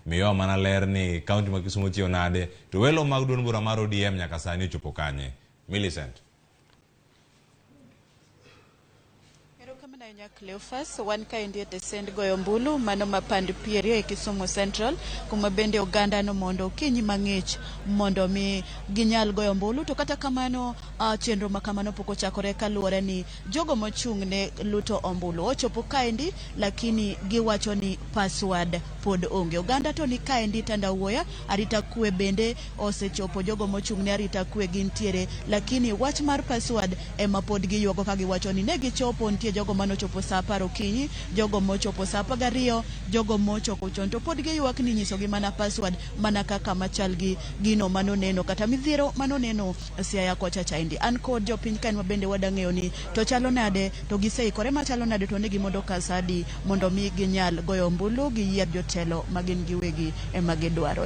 miyo mana ler ni kaunti ma Kisumu tiyo nade to welo mag duond bura mar ODM nyaka sani chopo kanye. Millicent. Cleophas, wan ka indie tesend goyo mbulu mano mapand pierio e Kisumu Central kuma bende oganda no mondo kinyi mang'ich mondo mi ginyal goyo mbulu to kata kamano chenro makamano poko chakore kaluore ni jogo mochung' ne luto ombulu ochopo kaendi lakini giwacho ni password pod onge. Oganda to ni kaendi tandawuoya arita kwe bende osechopo jogo mochung' ne arita kwe gintiere lakini wach mar password ema pod giyuogo ka giwacho ni ne gichopo nitie jogo manochopo sa 10 okinyi, jogo mochopo sa 12, jogo mochopo chon to pod giyuak ni nyiso gi mana password mana kaka machal gi gino manoneno kata midhiero manoneno Siaya kocha chaindi. An kod jopiny kaen mabende wadang'eyo ni to chalo nade to giseikore machalo nade to negi mondo kasadi mondo mi ginyal goyo mbulu gi yier jotelo magin giwegi ema gidwaro.